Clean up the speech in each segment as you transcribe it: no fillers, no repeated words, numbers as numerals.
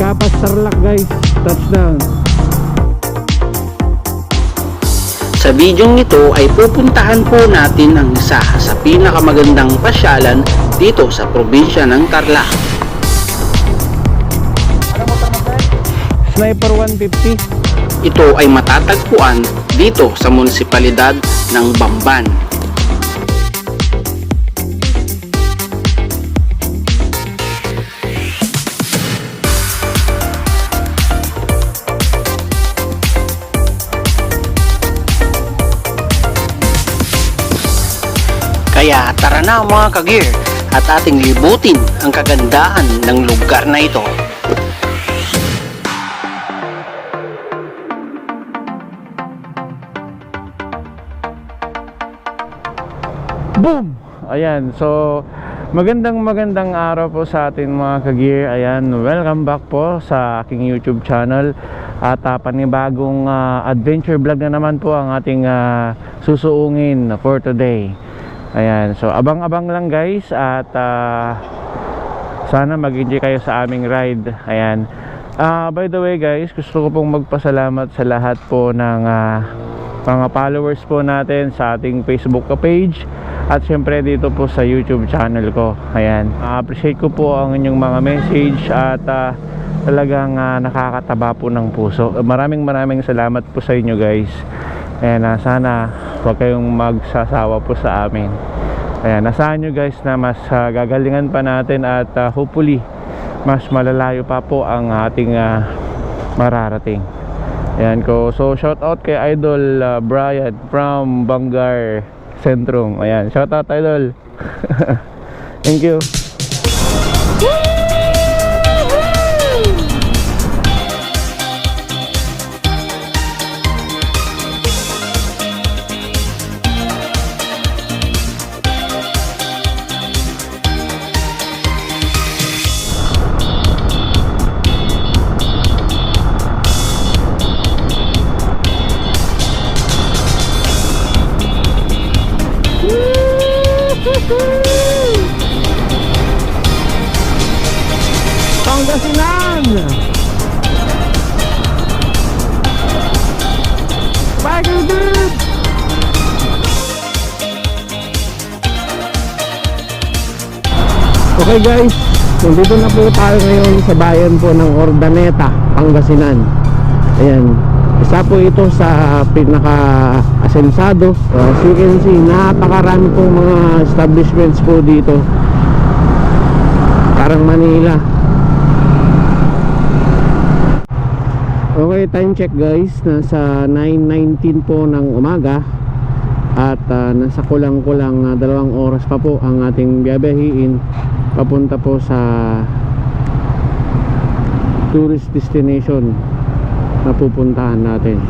Kapas Tarlac guys, touchdown. Sa bidyong ito ay pupuntahan po natin ang isa sa pinakamagandang pasyalan dito sa probinsya ng Tarlac. Sniper 150. Ito ay matatagpuan dito sa munisipalidad ng Bamban. Kaya tara na mga ka-gear at ating libutin ang kagandahan ng lugar na ito. Boom! Ayan, so magandang araw po sa atin mga ka-gear. Ayan, welcome back po sa aking YouTube channel. At panibagong adventure vlog na naman po ang ating susuungin for today. Ayan, so abang-abang lang guys at sana mag-enjoy kayo sa aming ride. Ayan, by the way guys, gusto ko pong magpasalamat sa lahat po ng mga followers po natin sa ating Facebook page at syempre dito po sa YouTube channel ko. Ayan, appreciate ko po ang inyong mga message at talagang nakakataba po ng puso. Maraming salamat po sa inyo guys. Ayan, sana huwag kayong magsasawa po sa amin. Ayan, asahan nyo guys na mas gagalingan pa natin at hopefully mas malalayo pa po ang ating mararating. Ayan ko. So shout out kay Idol Brian from Bangar Sentrum. Ayan, shout out Idol. Thank you. Pangasinan! Bagay dude! Okay guys, nandito na po tayo ngayon sa bayan po ng Ordaneta, Pangasinan. Ayan, isa po ito sa pinaka-asensado. As you can see, napakarami pong mga establishments po dito. Parang Manila. Okay, time check guys. Nasa 9:19 po ng umaga. At nasa kulang-kulang 2 oras pa po ang ating biyabihin papunta po sa tourist destination na pupuntahan natin.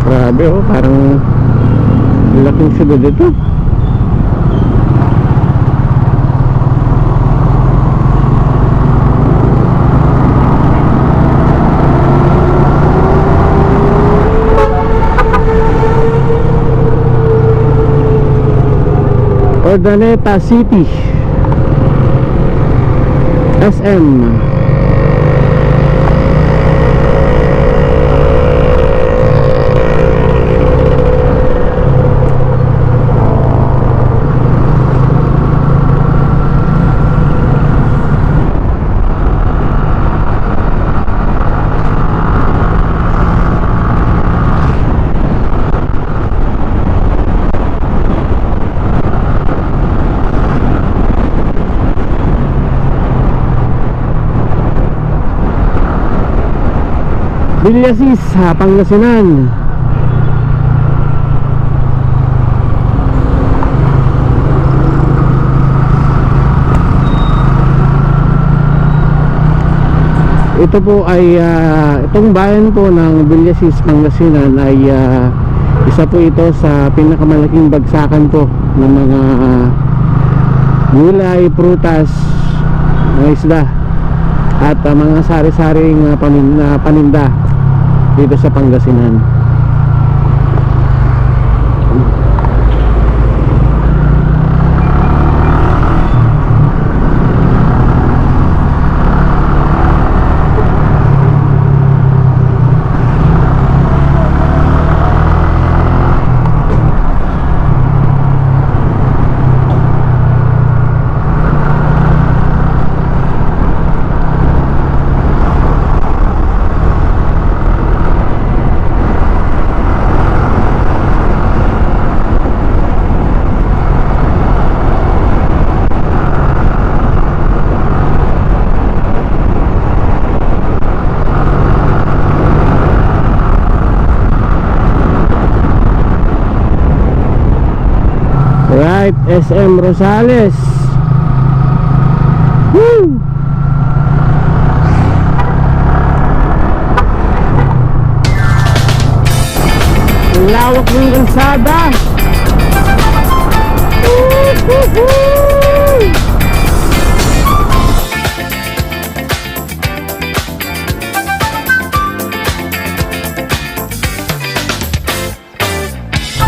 Grabe oh, parang laking syudad ito. Ordaneta City SM. Villasis, Pangasinan. Ito po ay itong bayan po ng Villasis, Pangasinan ay isa po ito sa pinakamalaking bagsakan po ng mga gulay, prutas, mga isda at mga sari-saring paninda dito sa Pangasinan. Alright, SM Rosales. Woo! Lawak ng kalsada.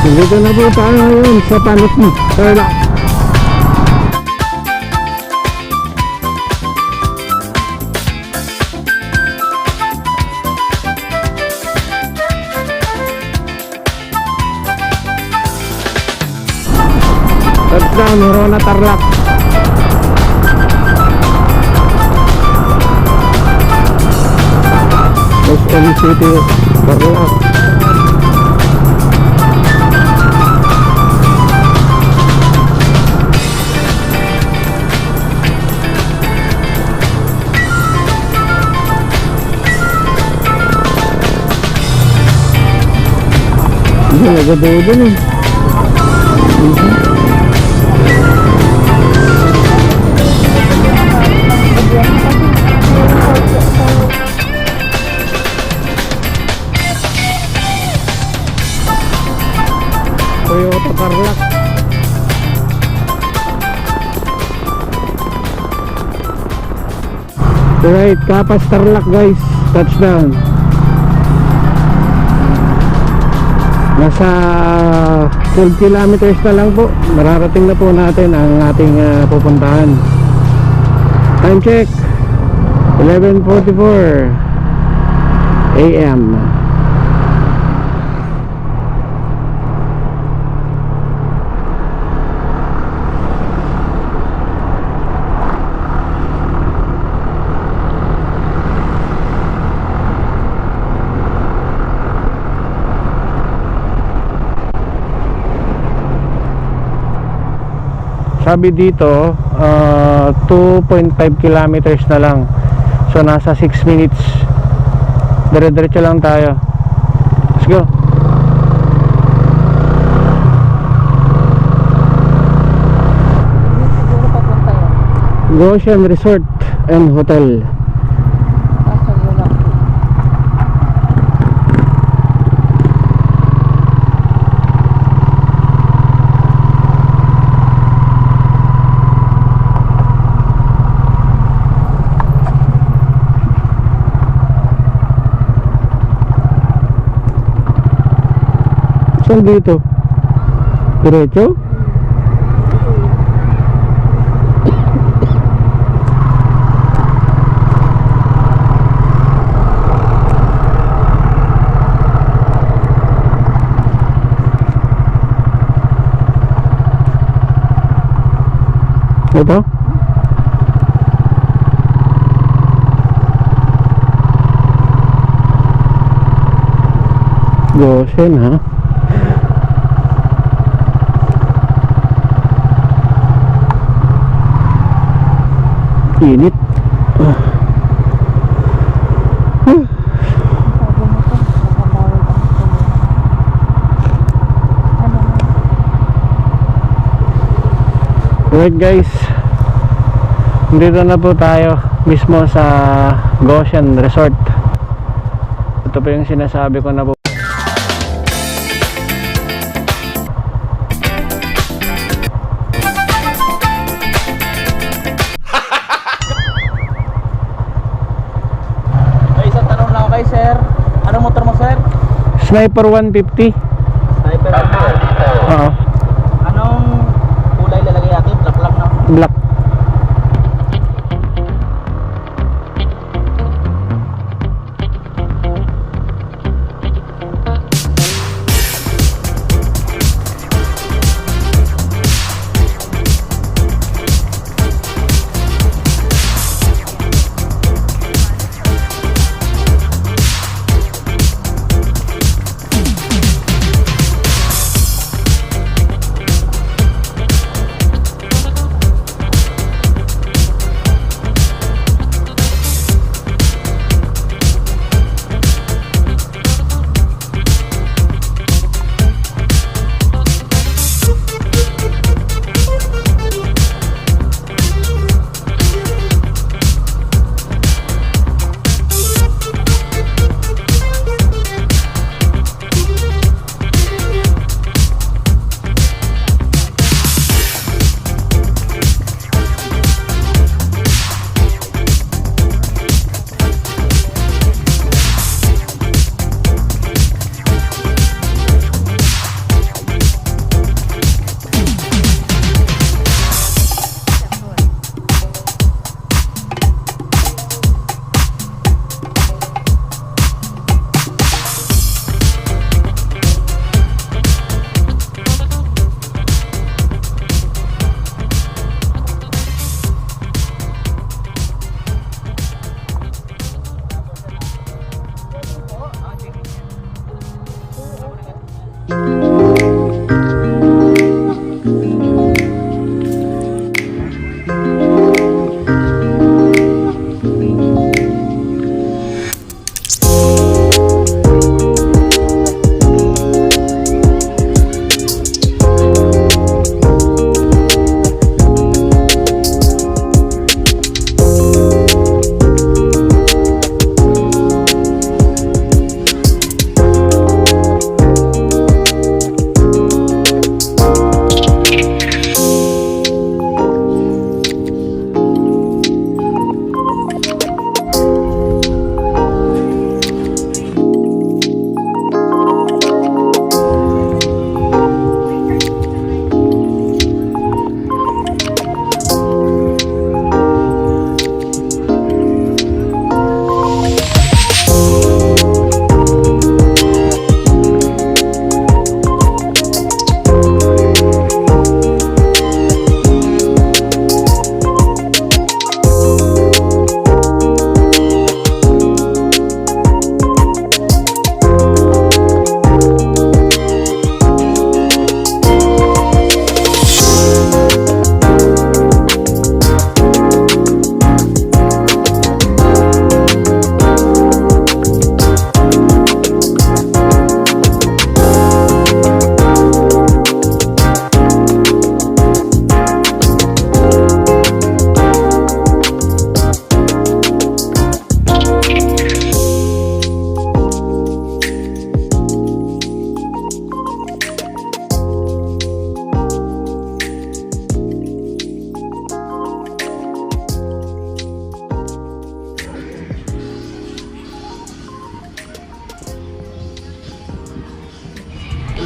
Dito na po tayo ngayon sa Panopi, Tarlac. Touchdown, Horona, Tarlac. SM City, Tarlac. Hindi, nagadaw dun eh. Toyota Tarlac. Right, Kapas Tarlac guys. Touchdown. Nasa 12 kilometers na lang po. Mararating na po natin ang ating pupuntahan. Time check 11:44 AM. Sabi dito 2.5 kilometers na lang. So nasa 6 minutes. Dire-diretso lang tayo. Let's go. Goshen Resort and Hotel. Saan dito? Diretso? Ito? Goshen ha? Init. Alright guys, dito na po tayo mismo sa Goshen Resort. Ito po yung sinasabi ko na po. Sniper 150. Sniper 150? Oo. Anong kulay lalagay natin? Black lang na? Black.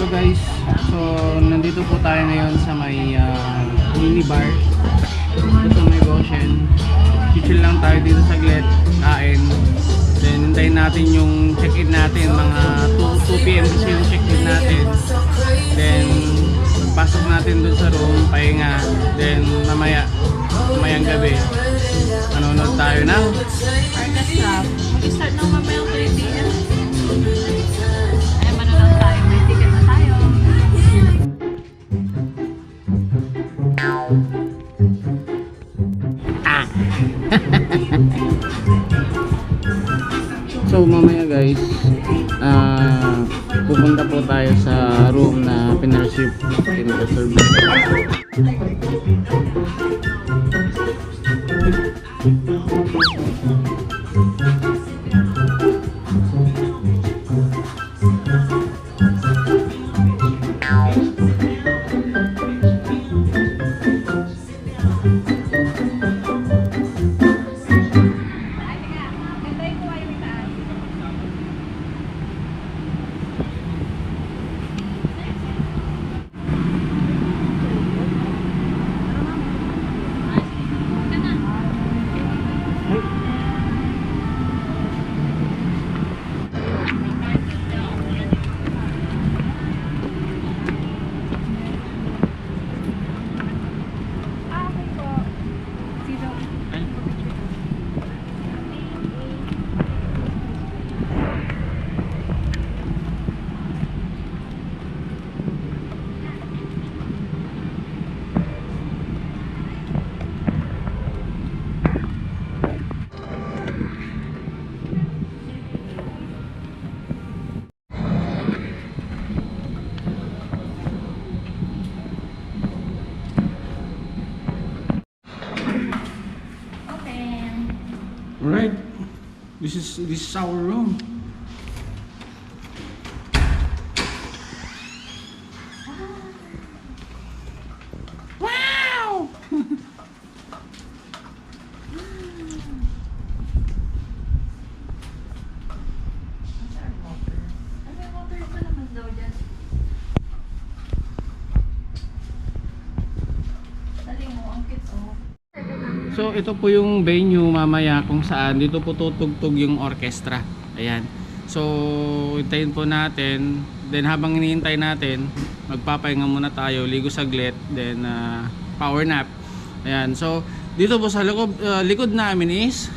Hello guys, so nandito po tayo ngayon sa may mini bar dito sa may Goshen. Chill lang tayo dito saglit, kain. Then hintayin natin yung check-in natin, mga 2 PM kasi yung check-in natin. Then pasok natin dun sa room, pahinga. Then mamayang gabi manonood tayo ng Orchestra. Mag-start ng mamayang 3 PM. Ay, manonood tayo. May ticket na tayo. So mamaya guys, pupunta po tayo sa room na pinreserve. Alright, this is our room. Wow! So ito po yung venue mamaya kung saan dito po tutugtog yung orchestra. Ayan. So hintayin po natin. Then habang hinihintay natin, magpapahinga muna tayo, ligo saglit, then power nap. Ayan. So dito po sa likod namin is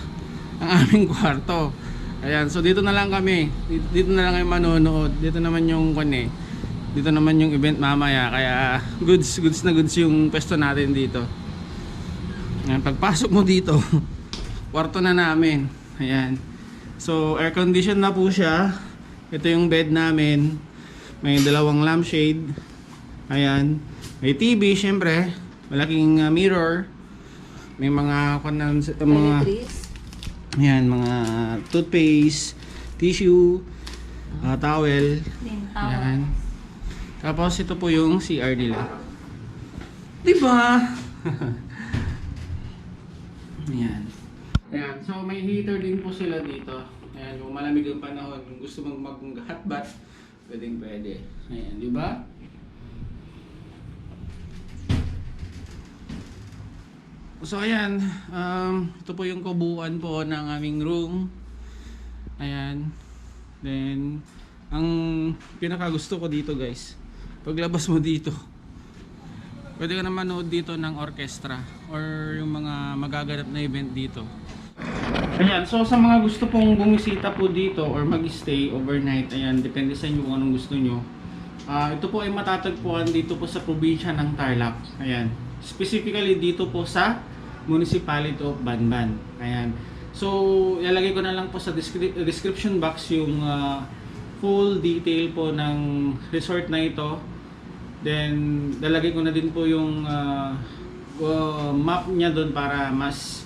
ang aming kwarto. Ayan. So dito na lang kami. Dito na lang kayo manonood. Dito naman yung dito naman yung event mamaya. Kaya goods na goods yung pwesto natin dito. Ayan, pagpasok mo dito, kwarto na namin. Ayan. So, air condition na po siya. Ito yung bed namin. May 2 lampshade. Ayan. May TV, syempre. Malaking mirror. May mga ayan, mga toothpaste, tissue, towel. Ayan. Tapos ito po yung CR nila. Diba? Ayan. Ayan. So may heater din po sila dito. Ayan, kung malamig ang panahon, kung gusto mag-hot bath, pwede. Ayan, di ba? So ayan, ito po yung kabuuan po ng aming room. Ayan. Then ang pinakagusto ko dito guys, paglabas mo dito, pwede ka na manood dito ng orchestra or yung mga magaganap na event dito. Ayan, so sa mga gusto pong bumisita po dito or mag-stay overnight, ayan, depende sa inyo kung anong gusto nyo. Ito po ay matatagpuan dito po sa probinsya ng Tarlac. Ayan, specifically dito po sa Municipality of Banban. Ayan. So, ilalagay ko na lang po sa description box yung full detail po ng resort na ito. Then, lalagay ko na din po yung map niya doon para mas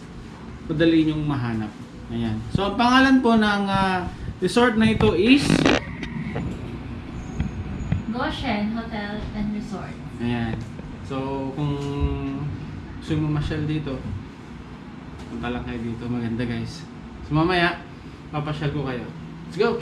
madali nyong mahanap. Ayan. So, ang pangalan po ng resort na ito is Goshen Hotel and Resort. ayan. So, kung gusto mo masyal dito, punta lang kayo dito. Maganda guys. So, mamaya, papasyal ko kayo. Let's go!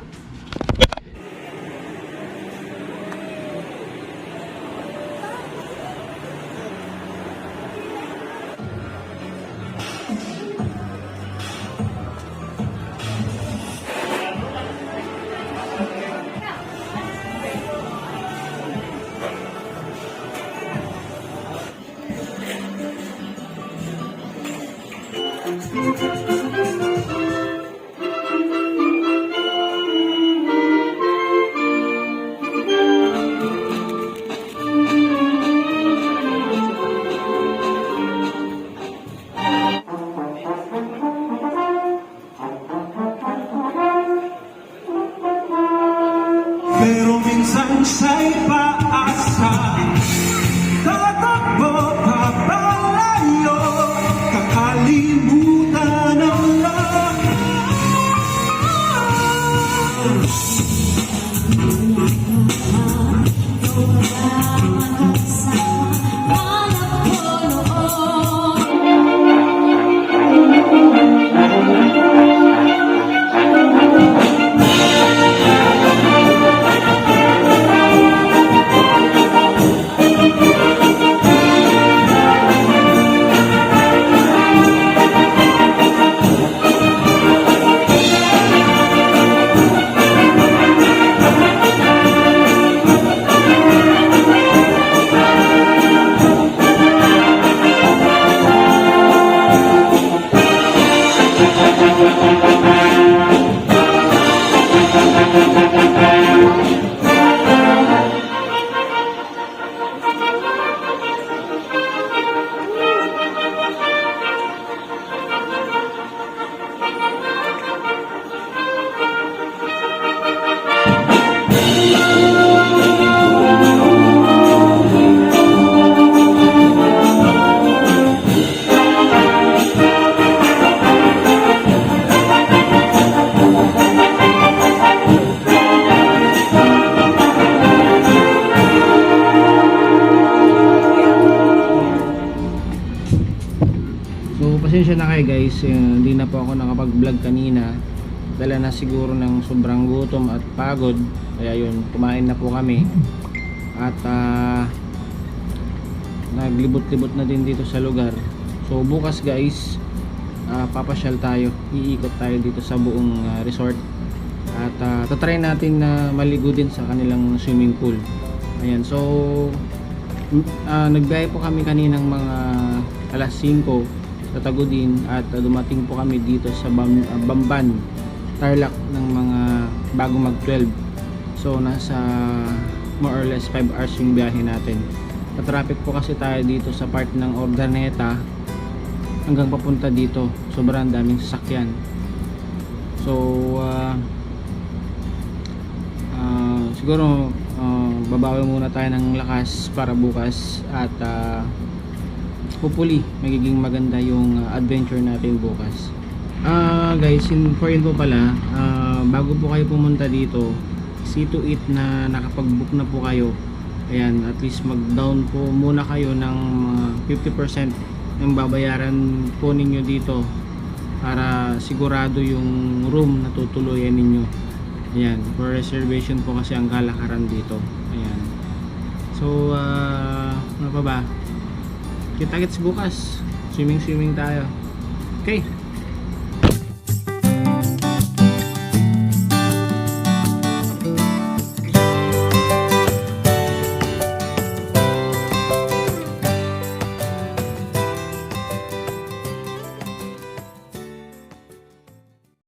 pero minsan siya'y paasa. Tatakbo papalayo, kakalimutan ang lahat. So pasensya na kayo guys, hindi na po ako nakapag-vlog kanina. Dala na siguro ng sobrang gutom at pagod. Kaya yun, kumain na po kami. At naglibot-libot na din dito sa lugar. So bukas guys, papasyal tayo. Iikot tayo dito sa buong resort. At tatry natin na maligo din sa kanilang swimming pool. Ayan, so nagbiyahe po kami kaninang mga alas 5 sa Tagudin at dumating po kami dito sa Bamban, Tarlac ng mga bago mag 12. So nasa more or less 5 hours yung biyahe natin. Traffic po kasi tayo dito sa part ng Ordaneta hanggang papunta dito. Sobrang daming sasakyan. So siguro babawi muna tayo ng lakas para bukas at hopefully magiging maganda yung adventure natin bukas. Guys, for info pala, bago po kayo pumunta dito, see to it na nakapag-book na po kayo. Ayan, at least mag-down po muna kayo ng 50% ng babayaran po ninyo dito para sigurado yung room na tutuluyan ninyo. Ayan, for reservation po kasi ang kalakaran dito. Ayan. So, ano pa ba? Kita-kits bukas. Swimming tayo. Okay.